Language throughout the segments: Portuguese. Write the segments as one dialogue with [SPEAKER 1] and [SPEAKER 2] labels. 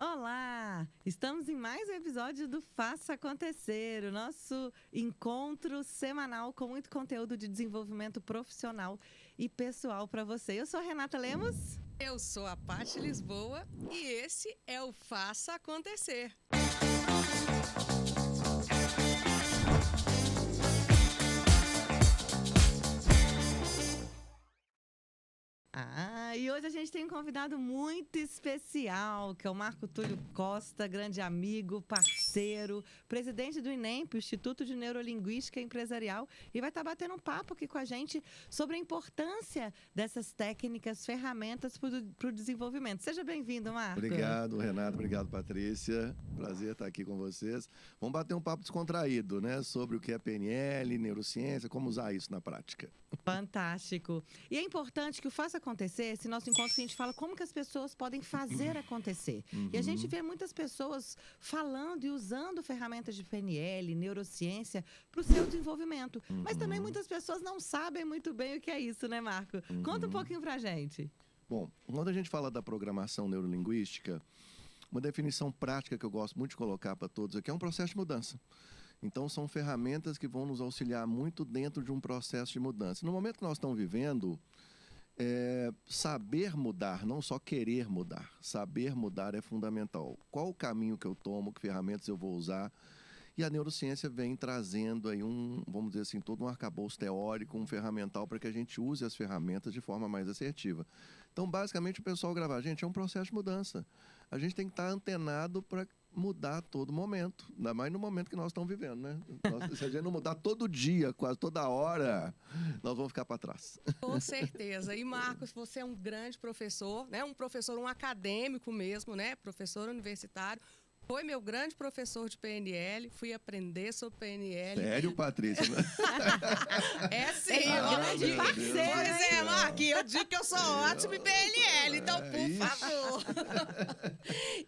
[SPEAKER 1] Olá! Estamos em mais um episódio do Faça Acontecer, o nosso encontro semanal com muito conteúdo de desenvolvimento profissional e pessoal para você. Eu sou a Renata Lemos.
[SPEAKER 2] Eu sou a Paty Lisboa e esse é o Faça Acontecer.
[SPEAKER 1] E hoje a gente tem um convidado muito especial, que é o Marco Túlio Costa, grande amigo, parceiro, presidente do INEMP, o Instituto de Neurolinguística Empresarial, e vai estar batendo um papo aqui com a gente sobre a importância dessas técnicas, ferramentas para o desenvolvimento. Seja bem-vindo, Marco.
[SPEAKER 3] Obrigado, Renato. Obrigado, Patrícia. Prazer estar aqui com vocês. Vamos bater um papo descontraído, né? Sobre o que é PNL, neurociência, como usar isso na prática.
[SPEAKER 1] Fantástico. E é importante que o Faça Acontecer, esse nosso encontro que a gente fala como que as pessoas podem fazer acontecer. E a gente vê muitas pessoas falando e usando ferramentas de PNL, neurociência, para o seu desenvolvimento. Mas também muitas pessoas não sabem muito bem o que é isso, né, Marco? Conta um pouquinho pra gente.
[SPEAKER 3] Bom, quando a gente fala da programação neurolinguística, uma definição prática que eu gosto muito de colocar para todos aqui é um processo de mudança. Então, são ferramentas que vão nos auxiliar muito dentro de um processo de mudança. No momento que nós estamos vivendo, saber mudar, não só querer mudar. Saber mudar é fundamental. Qual o caminho que eu tomo, que ferramentas eu vou usar? E a neurociência vem trazendo aí vamos dizer assim, todo um arcabouço teórico, um ferramental para que a gente use as ferramentas de forma mais assertiva. Então, basicamente, o pessoal grava, gente, é um processo de mudança. A gente tem que estar antenado para mudar a todo momento, ainda mais no momento que nós estamos vivendo, né? Se a gente não mudar todo dia, quase toda hora, nós vamos ficar para trás.
[SPEAKER 2] Com certeza. E, Marcos, você é um grande professor, né? Um acadêmico mesmo, né? Professor universitário. Foi meu grande professor de PNL, fui aprender sobre PNL.
[SPEAKER 3] Sério, Patrícia?
[SPEAKER 2] É sim,
[SPEAKER 1] grande parceiro.
[SPEAKER 2] Pois é, Marcos, eu digo que eu sou ótimo em PNL, então, por favor.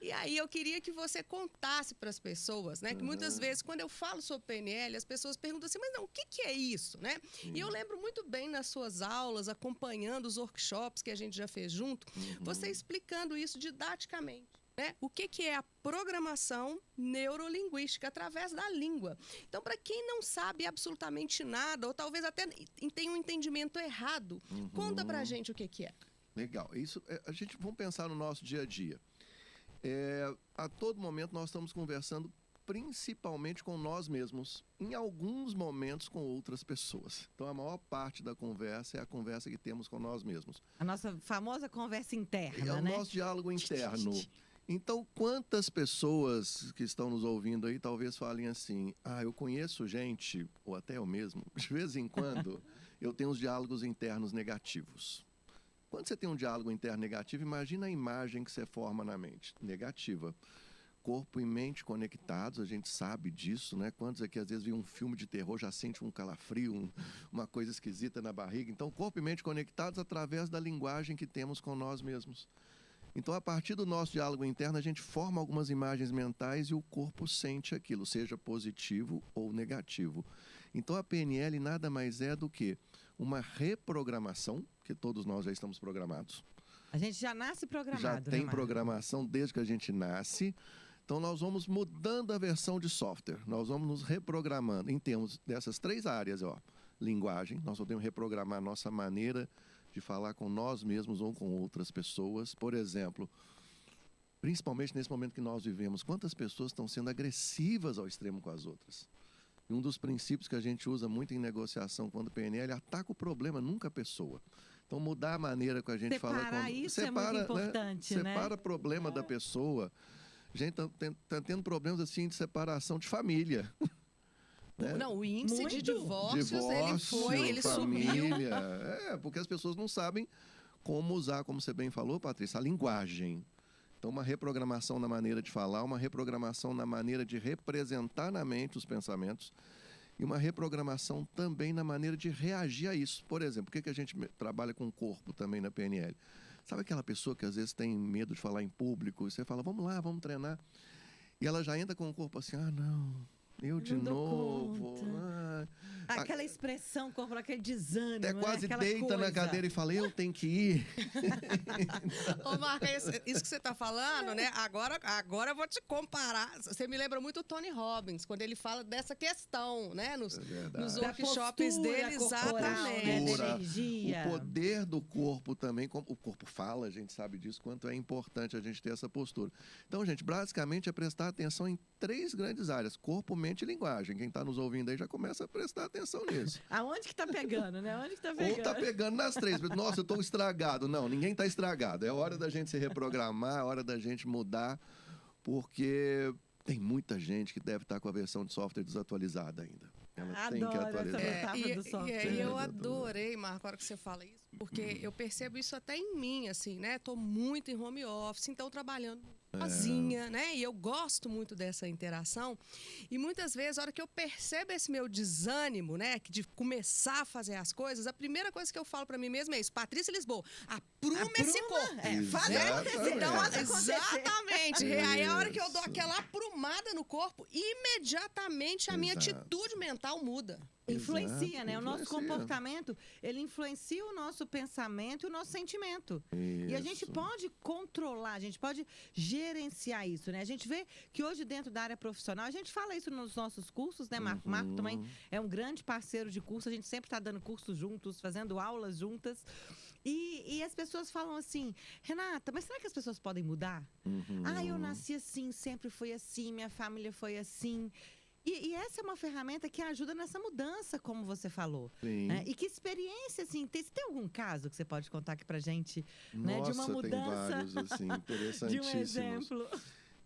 [SPEAKER 2] E aí, eu queria que você contasse para as pessoas, né? Que muitas vezes, quando eu falo sobre PNL, as pessoas perguntam assim, mas não, o que é isso, né? E eu lembro muito bem nas suas aulas, acompanhando os workshops que a gente já fez junto, você explicando isso didaticamente. Né? O que é a programação neurolinguística através da língua. Então, para quem não sabe absolutamente nada, ou talvez até tenha um entendimento errado, conta pra gente o que é.
[SPEAKER 3] Legal. Isso, vamos pensar no nosso dia a dia. A todo momento nós estamos conversando principalmente com nós mesmos, em alguns momentos com outras pessoas. Então, a maior parte da conversa é a conversa que temos com nós mesmos.
[SPEAKER 1] A nossa famosa conversa interna,
[SPEAKER 3] né? É o nosso diálogo interno. Então, quantas pessoas que estão nos ouvindo aí talvez falem assim, eu conheço gente, ou até eu mesmo, de vez em quando, eu tenho uns diálogos internos negativos. Quando você tem um diálogo interno negativo, imagina a imagem que você forma na mente, negativa. Corpo e mente conectados, a gente sabe disso, né? Quantos aqui às vezes viram um filme de terror, já sente um calafrio, uma coisa esquisita na barriga. Então, corpo e mente conectados através da linguagem que temos com nós mesmos. Então, a partir do nosso diálogo interno, a gente forma algumas imagens mentais e o corpo sente aquilo, seja positivo ou negativo. Então, a PNL nada mais é do que uma reprogramação, que todos nós já estamos programados.
[SPEAKER 1] A gente já nasce programado,
[SPEAKER 3] já tem
[SPEAKER 1] né,
[SPEAKER 3] programação desde que a gente nasce. Então, nós vamos mudando a versão de software, nós vamos nos reprogramando em termos dessas três áreas. Linguagem, nós podemos reprogramar a nossa maneira de falar com nós mesmos ou com outras pessoas. Por exemplo, principalmente nesse momento que nós vivemos, quantas pessoas estão sendo agressivas ao extremo com as outras? E um dos princípios que a gente usa muito em negociação quando PNL, ataca o problema, nunca a pessoa. Então, mudar a maneira que a gente fala com...
[SPEAKER 1] Isso é muito importante, né?
[SPEAKER 3] Separa o problema da pessoa. A gente está tendo problemas assim de separação de família.
[SPEAKER 2] Né? Não, o índice de divórcios, ele subiu.
[SPEAKER 3] Porque as pessoas não sabem como usar, como você bem falou, Patrícia, a linguagem. Então, uma reprogramação na maneira de falar, uma reprogramação na maneira de representar na mente os pensamentos e uma reprogramação também na maneira de reagir a isso. Por exemplo, por que a gente trabalha com o corpo também na PNL? Sabe aquela pessoa que às vezes tem medo de falar em público e você fala, vamos lá, vamos treinar. E ela já entra com o corpo assim, não... Eu de
[SPEAKER 1] Não dou
[SPEAKER 3] novo.
[SPEAKER 1] conta. Aquela expressão corporal, aquele desânimo,
[SPEAKER 3] Até quase
[SPEAKER 1] né?
[SPEAKER 3] deita na cadeira e fala, eu tenho que ir.
[SPEAKER 2] Ô, Marco, isso que você está falando, né? Agora eu vou te comparar. Você me lembra muito o Tony Robbins, quando ele fala dessa questão, né? Nos workshops dele, exatamente.
[SPEAKER 1] Da energia.
[SPEAKER 3] O poder do corpo também, como o corpo fala, a gente sabe disso, quanto é importante a gente ter essa postura. Então, gente, basicamente é prestar atenção em 3 grandes áreas: corpo, mente e linguagem. Quem está nos ouvindo aí já começa a prestar atenção nisso.
[SPEAKER 1] Aonde que tá pegando, né? Onde que tá pegando?
[SPEAKER 3] Ou tá pegando nas 3. Nossa, eu tô estragado. Não, ninguém tá estragado. É hora da gente se reprogramar, é hora da gente mudar, porque tem muita gente que deve estar com a versão de software desatualizada ainda. Ela tem que atualizar.
[SPEAKER 2] E eu adorei, Marco, a hora que você fala isso, porque eu percebo isso até em mim, assim, né? Tô muito em home office, então trabalhando sozinha, né? E eu gosto muito dessa interação. E muitas vezes, a hora que eu percebo esse meu desânimo, né? De começar a fazer as coisas, a primeira coisa que eu falo pra mim mesma é isso: Patrícia Lisboa, apruma esse corpo.
[SPEAKER 1] Faz acontecer.
[SPEAKER 2] Então, exatamente. E aí, a hora que eu dou aquela aprumada no corpo, imediatamente a minha atitude mental muda.
[SPEAKER 1] Influencia, né? O nosso comportamento, ele influencia o nosso pensamento e o nosso sentimento. E a gente pode controlar, a gente pode gerenciar isso, né? A gente vê que hoje dentro da área profissional, a gente fala isso nos nossos cursos, né, Marco? Marco também é um grande parceiro de curso, a gente sempre está dando cursos juntos, fazendo aulas juntas. E as pessoas falam assim, Renata, mas será que as pessoas podem mudar? Eu nasci assim, sempre fui assim, minha família foi assim. E essa é uma ferramenta que ajuda nessa mudança, como você falou. Né? E que experiência, assim, você tem algum caso que você pode contar aqui pra gente?
[SPEAKER 3] Nossa,
[SPEAKER 1] né? De uma mudança.
[SPEAKER 3] tem vários, assim, interessantíssimos.
[SPEAKER 1] De um exemplo.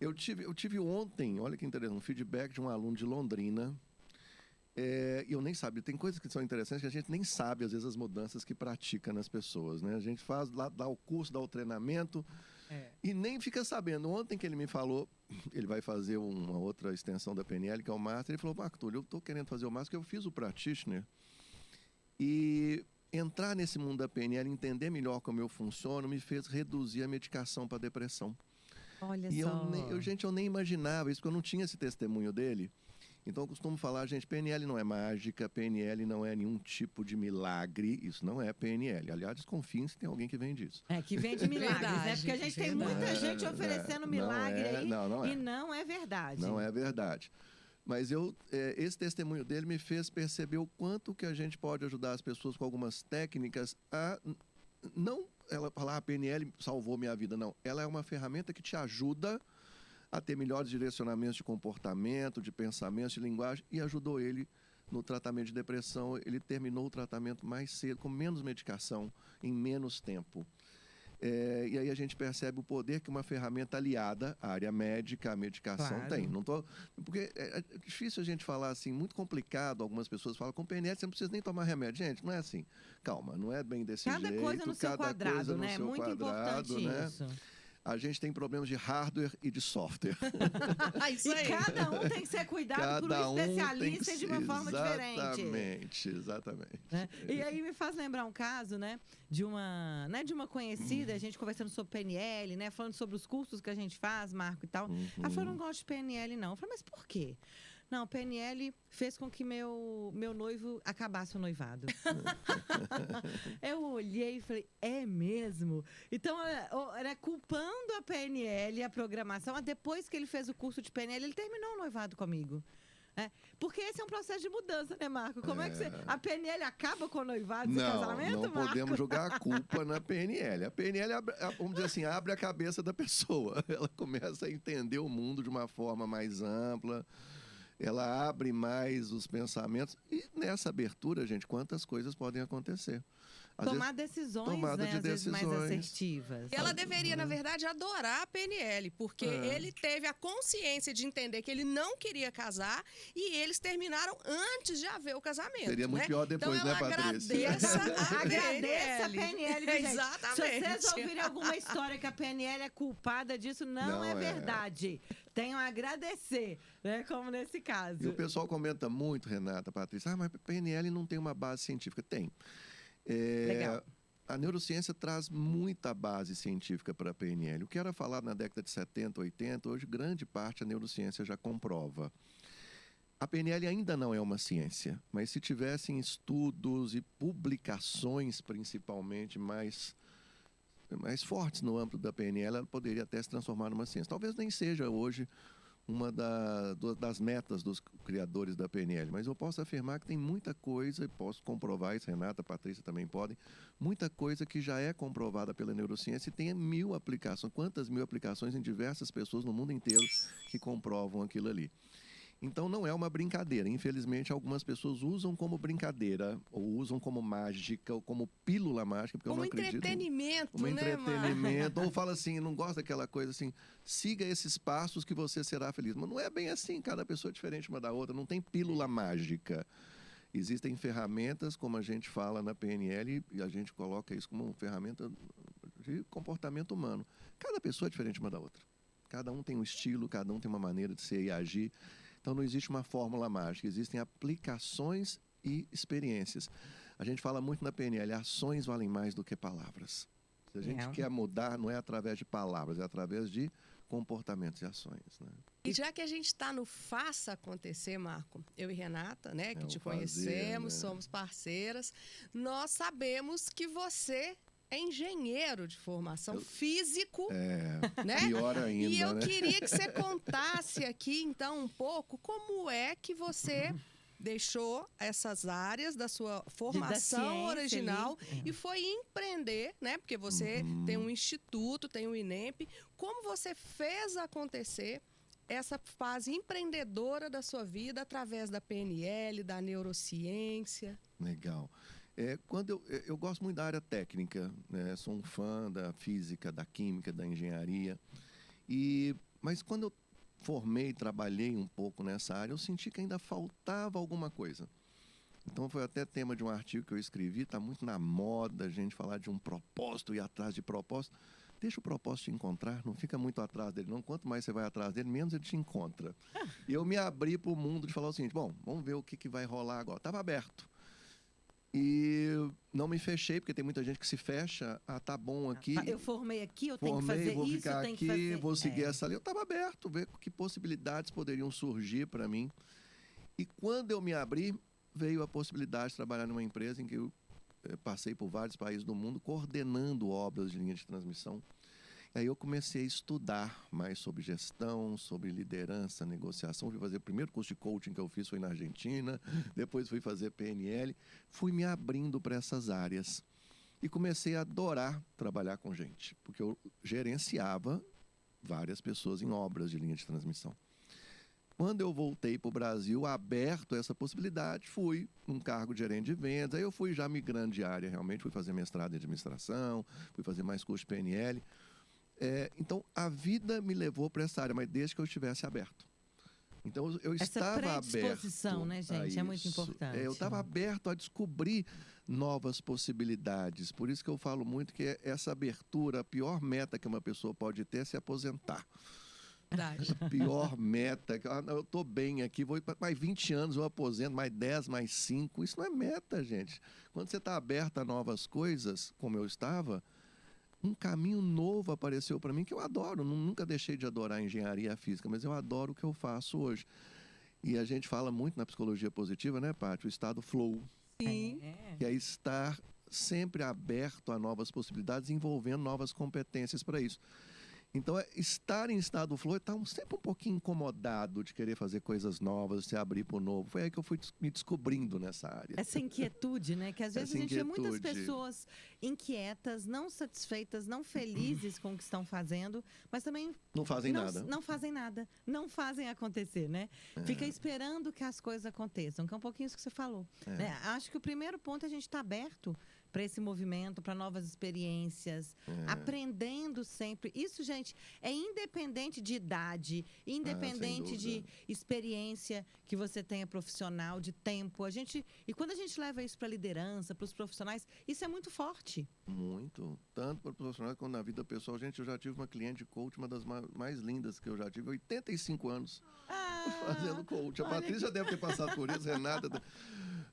[SPEAKER 3] Eu tive ontem, olha que interessante, um feedback de um aluno de Londrina. E eu nem sabia, tem coisas que são interessantes que a gente nem sabe, às vezes, as mudanças que pratica nas pessoas, né? A gente faz, dá o curso, dá o treinamento e nem fica sabendo. Ontem que ele me falou, ele vai fazer uma outra extensão da PNL, que é o Master, ele falou, Marco Túlio, eu estou querendo fazer o Master, porque eu fiz o Practitioner e entrar nesse mundo da PNL, entender melhor como eu funciono, me fez reduzir a medicação para depressão.
[SPEAKER 1] Olha só.
[SPEAKER 3] Eu nem imaginava isso, porque eu não tinha esse testemunho dele. Então, eu costumo falar, gente, PNL não é mágica, PNL não é nenhum tipo de milagre, isso não é PNL. Aliás, desconfiem se tem alguém que vende isso.
[SPEAKER 1] Que vende milagres, né? Porque a gente tem muita gente oferecendo milagre aí e não é verdade.
[SPEAKER 3] Não é verdade. Mas esse testemunho dele me fez perceber o quanto que a gente pode ajudar as pessoas com algumas técnicas a não ela falar, a PNL salvou minha vida, não. Ela é uma ferramenta que te ajuda a ter melhores direcionamentos de comportamento, de pensamento, de linguagem, e ajudou ele no tratamento de depressão. Ele terminou o tratamento mais cedo, com menos medicação, em menos tempo. E aí a gente percebe o poder que uma ferramenta aliada à área médica, à medicação tem. Porque é difícil a gente falar assim, muito complicado. Algumas pessoas falam, com PNL você não precisa nem tomar remédio. Gente, não é assim. Calma, não é bem desse jeito.
[SPEAKER 1] Cada coisa no seu quadrado, né? Muito importante isso.
[SPEAKER 3] A gente tem problemas de hardware e de software.
[SPEAKER 2] Isso aí.
[SPEAKER 1] E cada um tem que ser cuidado por um especialista de uma forma diferente.
[SPEAKER 3] Exatamente.
[SPEAKER 1] E aí me faz lembrar um caso, né? De uma conhecida, a gente conversando sobre PNL, né? Falando sobre os cursos que a gente faz, Marco e tal. Ela falou, não gosto de PNL, não. Eu falei, mas por quê? Não, PNL fez com que meu noivo acabasse o noivado. Eu olhei e falei, é mesmo? Então, era culpando a PNL, a programação. Depois que ele fez o curso de PNL, ele terminou o noivado comigo. Porque esse é um processo de mudança, né, Marco? Como é que a PNL acaba com o noivado e casamento,
[SPEAKER 3] Não
[SPEAKER 1] Marco?
[SPEAKER 3] podemos jogar a culpa na PNL. A PNL, vamos dizer assim, abre a cabeça da pessoa. Ela começa a entender o mundo de uma forma mais ampla. Ela abre mais os pensamentos. E nessa abertura, gente, quantas coisas podem acontecer?
[SPEAKER 1] Tomar decisões, né? Às vezes mais assertivas.
[SPEAKER 2] Ela deveria, na verdade, adorar a PNL, porque ele teve a consciência de entender que ele não queria casar e eles terminaram antes de haver o casamento.
[SPEAKER 3] Seria muito pior depois,
[SPEAKER 2] então,
[SPEAKER 3] né, Patrícia?
[SPEAKER 1] Agradeça a PNL, gente.
[SPEAKER 2] Exatamente.
[SPEAKER 1] Se vocês ouvirem alguma história que a PNL é culpada disso, não é verdade. Tenham a agradecer, né? Como nesse caso.
[SPEAKER 3] E o pessoal comenta muito, Renata, Patrícia, mas a PNL não tem uma base científica. Tem.
[SPEAKER 1] Legal.
[SPEAKER 3] A neurociência traz muita base científica para a PNL. O que era falado na década de 70, 80, hoje grande parte a neurociência já comprova. A PNL ainda não é uma ciência, mas se tivessem estudos e publicações, principalmente, mais fortes no âmbito da PNL, ela poderia até se transformar numa ciência. Talvez nem seja hoje uma das metas dos criadores da PNL, mas eu posso afirmar que tem muita coisa, e posso comprovar isso, Renata, Patrícia também podem, muita coisa que já é comprovada pela neurociência e tem 1000 aplicações, quantas 1000 aplicações em diversas pessoas no mundo inteiro que comprovam aquilo ali. Então não é uma brincadeira. Infelizmente, algumas pessoas usam como brincadeira, ou usam como mágica, ou como pílula mágica, porque
[SPEAKER 2] como
[SPEAKER 3] eu não acredito.
[SPEAKER 2] Como
[SPEAKER 3] entretenimento, ou fala assim, não gosta daquela coisa assim, siga esses passos que você será feliz. Mas não é bem assim, cada pessoa é diferente uma da outra, não tem pílula mágica. Existem ferramentas, como a gente fala na PNL, e a gente coloca isso como uma ferramenta de comportamento humano. Cada pessoa é diferente uma da outra. Cada um tem um estilo, cada um tem uma maneira de ser e agir. Então, não existe uma fórmula mágica, existem aplicações e experiências. A gente fala muito na PNL, ações valem mais do que palavras. Se a gente quer mudar, não é através de palavras, é através de comportamentos e ações. Né?
[SPEAKER 2] E já que a gente está no Faça Acontecer, Marco, eu e Renata, né, que te conhecemos, somos parceiras, nós sabemos que você é engenheiro de formação, físico, né?
[SPEAKER 3] Pior ainda,
[SPEAKER 2] e eu
[SPEAKER 3] né?
[SPEAKER 2] queria que você contasse aqui, então, um pouco como é que você deixou essas áreas da sua formação original e foi empreender, né? Porque você tem um instituto, tem um INEP. Como você fez acontecer essa fase empreendedora da sua vida através da PNL, da neurociência?
[SPEAKER 3] Legal. Quando eu gosto muito da área técnica, né? Sou um fã da física, da química, da engenharia. Mas quando eu formei, trabalhei um pouco nessa área, eu senti que ainda faltava alguma coisa. Então foi até tema de um artigo que eu escrevi, está muito na moda a gente falar de um propósito e atrás de propósito. Deixa o propósito te encontrar, não fica muito atrás dele não. Quanto mais você vai atrás dele, menos ele te encontra. E eu me abri para o mundo de falar o seguinte, bom, vamos ver o que vai rolar agora. Estava aberto. E não me fechei, porque tem muita gente que se fecha. Ah, tá bom aqui.
[SPEAKER 1] Eu formei aqui, eu tenho que fazer
[SPEAKER 3] vou
[SPEAKER 1] isso,
[SPEAKER 3] ficar
[SPEAKER 1] eu tenho
[SPEAKER 3] aqui,
[SPEAKER 1] que fazer...
[SPEAKER 3] vou seguir essa linha. Eu estava aberto, ver que possibilidades poderiam surgir para mim. E quando eu me abri, veio a possibilidade de trabalhar numa empresa em que eu passei por vários países do mundo, coordenando obras de linha de transmissão. Aí eu comecei a estudar mais sobre gestão, sobre liderança, negociação. Fui fazer o primeiro curso de coaching que eu fiz foi na Argentina, depois fui fazer PNL. Fui me abrindo para essas áreas e comecei a adorar trabalhar com gente, porque eu gerenciava várias pessoas em obras de linha de transmissão. Quando eu voltei para o Brasil, aberto a essa possibilidade, fui num cargo de gerente de vendas. Aí eu fui já migrando de área, realmente. Fui fazer mestrado em administração, fui fazer mais curso de PNL. Então, a vida me levou para essa área, mas desde que eu estivesse aberto. Então, eu estava aberto. Essa
[SPEAKER 1] predisposição, né, gente? É muito importante.
[SPEAKER 3] Eu estava aberto a descobrir novas possibilidades. Por isso que eu falo muito que essa abertura, a pior meta que uma pessoa pode ter é se aposentar.
[SPEAKER 2] Verdade.
[SPEAKER 3] A pior meta. Eu estou bem aqui, vou mais 20 anos, eu aposento, mais 10, mais 5. Isso não é meta, gente. Quando você está aberto a novas coisas, como eu estava, um caminho novo apareceu para mim que eu adoro. Nunca deixei de adorar a engenharia física, mas eu adoro o que eu faço hoje. E a gente fala muito na psicologia positiva, né, Paty? O estado flow.
[SPEAKER 2] Sim.
[SPEAKER 3] Que é estar sempre aberto a novas possibilidades, envolvendo novas competências para isso. Então, estar em estado flow é estar sempre um pouquinho incomodado de querer fazer coisas novas, se abrir para o novo. Foi aí que eu fui me descobrindo nessa área.
[SPEAKER 1] Essa inquietude, né? Que às vezes a gente vê muitas pessoas inquietas, não satisfeitas, não felizes com o que estão fazendo, mas também...
[SPEAKER 3] Não fazem nada.
[SPEAKER 1] Não fazem nada. Não fazem acontecer, né? Fica esperando que as coisas aconteçam, que é um pouquinho isso que você falou. Né? Acho que o primeiro ponto é a gente estar aberto para esse movimento, para novas experiências, aprendendo sempre. Isso, gente, é independente de idade, independente de experiência que você tenha profissional, de tempo. E quando a gente leva isso para a liderança, para os profissionais, isso é muito forte.
[SPEAKER 3] Muito. Tanto para o profissional quanto na vida pessoal. Gente, eu já tive uma cliente de coach, uma das mais lindas que eu já tive, 85 anos fazendo coach. A Patrícia deve ter passado por isso, Renata...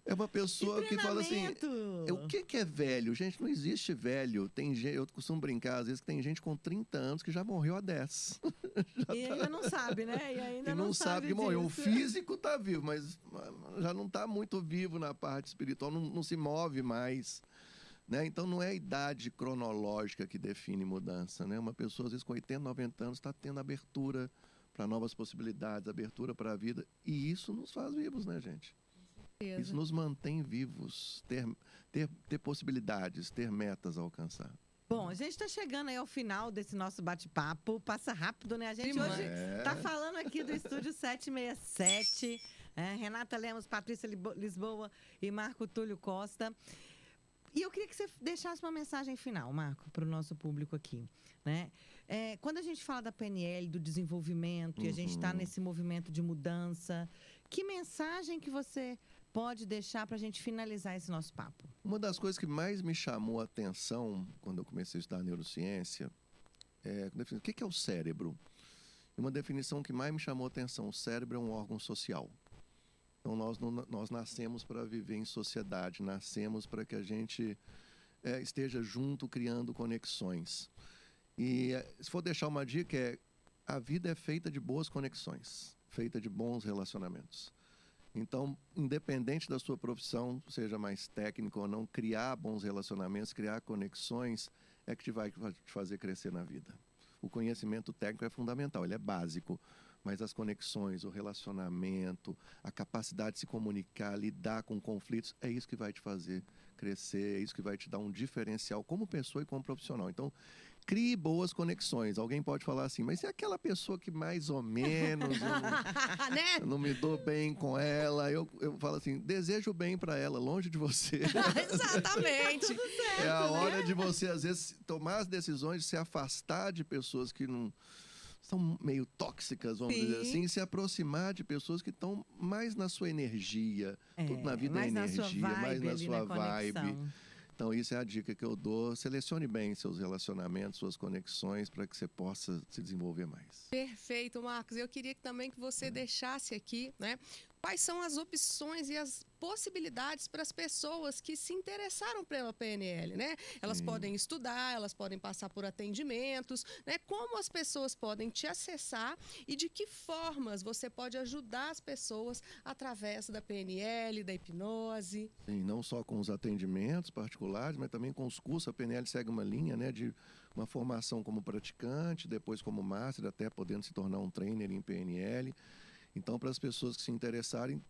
[SPEAKER 3] É uma pessoa que fala assim, o que é velho? Gente, não existe velho. Eu costumo brincar, às vezes, que tem gente com 30 anos que já morreu há 10.
[SPEAKER 1] E ainda não sabe, né? E ainda
[SPEAKER 3] não sabe que
[SPEAKER 1] disso.
[SPEAKER 3] morreu. O físico tá vivo, mas já não tá muito vivo na parte espiritual, não se move mais. Né? Então, não é a idade cronológica que define mudança. Né? Uma pessoa, às vezes, com 80, 90 anos, está tendo abertura para novas possibilidades, abertura para a vida. E isso nos faz vivos, né, gente? Isso nos mantém vivos, ter possibilidades, ter metas a alcançar.
[SPEAKER 1] Bom, a gente está chegando aí ao final desse nosso bate-papo. Passa rápido, né? A gente hoje está falando aqui do Estúdio 767. Renata Lemos, Patrícia Lisboa e Marco Túlio Costa. E eu queria que você deixasse uma mensagem final, Marco, para o nosso público aqui. Né? Quando a gente fala da PNL, do desenvolvimento, e a gente está nesse movimento de mudança, que mensagem que você pode deixar para a gente finalizar esse nosso papo?
[SPEAKER 3] Uma das coisas que mais me chamou a atenção quando eu comecei a estudar neurociência é o que é o cérebro? Uma definição que mais me chamou a atenção: o cérebro é um órgão social. Então, nós nascemos para viver em sociedade, nascemos para que a gente esteja junto, criando conexões. E se for deixar uma dica, a vida é feita de boas conexões, feita de bons relacionamentos. Então, independente da sua profissão, seja mais técnico ou não, criar bons relacionamentos, criar conexões é que vai te fazer crescer na vida. O conhecimento técnico é fundamental, ele é básico, mas as conexões, o relacionamento, a capacidade de se comunicar, lidar com conflitos, é isso que vai te fazer crescer, é isso que vai te dar um diferencial como pessoa e como profissional. Então, crie boas conexões. Alguém pode falar assim, mas é aquela pessoa que mais ou menos eu não me dou bem com ela. Eu falo assim, desejo bem para ela, longe de você.
[SPEAKER 2] Exatamente.
[SPEAKER 1] Tá certo,
[SPEAKER 3] é a hora de você, às vezes, tomar as decisões de se afastar de pessoas que não são meio tóxicas, vamos dizer assim, e se aproximar de pessoas que estão mais na sua energia. Tudo na vida é energia, mais na sua vibe. Então, isso é a dica que eu dou. Selecione bem seus relacionamentos, suas conexões, para que você possa se desenvolver mais.
[SPEAKER 2] Perfeito, Marcos. Eu queria também que você deixasse aqui, né, quais são as opções e as possibilidades para as pessoas que se interessaram pela PNL, né? Elas podem estudar, elas podem passar por atendimentos, né? Como as pessoas podem te acessar e de que formas você pode ajudar as pessoas através da PNL, da hipnose.
[SPEAKER 3] Sim, não só com os atendimentos particulares, mas também com os cursos. A PNL segue uma linha, né, de uma formação como praticante, depois como master, até podendo se tornar um trainer em PNL. Então, para as pessoas que se interessarem,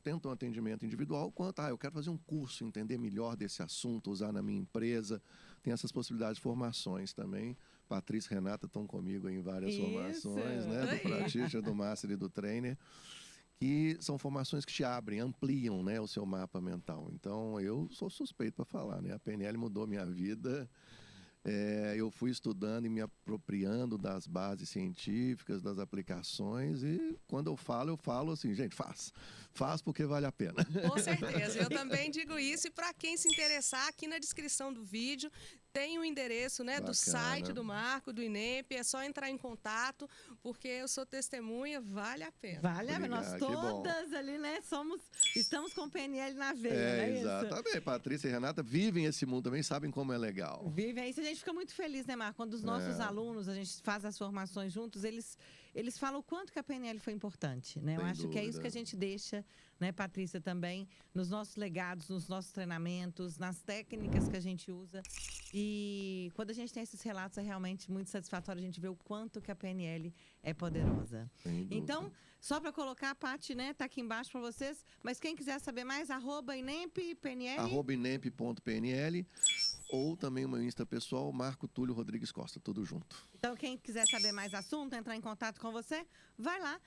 [SPEAKER 3] tentam um atendimento individual, quanto, eu quero fazer um curso, entender melhor desse assunto, usar na minha empresa. Tem essas possibilidades de formações também. Patrícia e Renata estão comigo em várias formações, né? Do practitioner, do master e do trainer. Que são formações que te abrem, ampliam, né, o seu mapa mental. Então, eu sou suspeito para falar, né? A PNL mudou minha vida. Eu fui estudando e me apropriando das bases científicas, das aplicações, e quando eu falo assim, gente, faz porque vale a pena.
[SPEAKER 2] Com certeza, eu também digo isso, e para quem se interessar, aqui na descrição do vídeo tem o endereço, né, do site do Marco, do INEP, é só entrar em contato, porque eu sou testemunha, vale a pena.
[SPEAKER 1] Vale a pena, nós todas ali, né, estamos com PNL na veia, não é
[SPEAKER 3] exatamente.
[SPEAKER 1] Isso?
[SPEAKER 3] Patrícia e Renata vivem esse mundo também, sabem como é legal.
[SPEAKER 1] Vivem isso, a gente fica muito feliz, né, Marco? Quando os nossos alunos, a gente faz as formações juntos, eles falam o quanto que a PNL foi importante, né? Eu acho que é isso que a gente deixa, né, Patrícia, também, nos nossos legados, nos nossos treinamentos, nas técnicas que a gente usa. E quando a gente tem esses relatos, é realmente muito satisfatório a gente ver o quanto que a PNL é poderosa. Então, só para colocar, a Paty, né, tá aqui embaixo para vocês, mas quem quiser saber mais, @INEP.PNL.
[SPEAKER 3] @INEP.PNL, ou também o meu Insta pessoal, Marco Túlio Rodrigues Costa, tudo junto.
[SPEAKER 1] Então, quem quiser saber mais assunto, entrar em contato com você, vai lá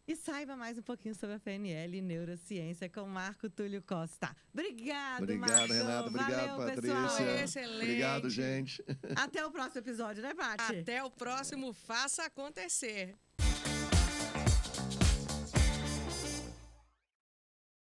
[SPEAKER 1] e saiba mais um pouquinho sobre a PNL e neurociência com Marco Túlio Costa. Obrigado, Marco.
[SPEAKER 3] Renata. Obrigado,
[SPEAKER 1] valeu,
[SPEAKER 3] Patrícia.
[SPEAKER 1] Pessoal.
[SPEAKER 2] Excelente.
[SPEAKER 3] Obrigado, gente.
[SPEAKER 1] Até o próximo episódio, né, Paty?
[SPEAKER 2] Até o próximo Faça Acontecer.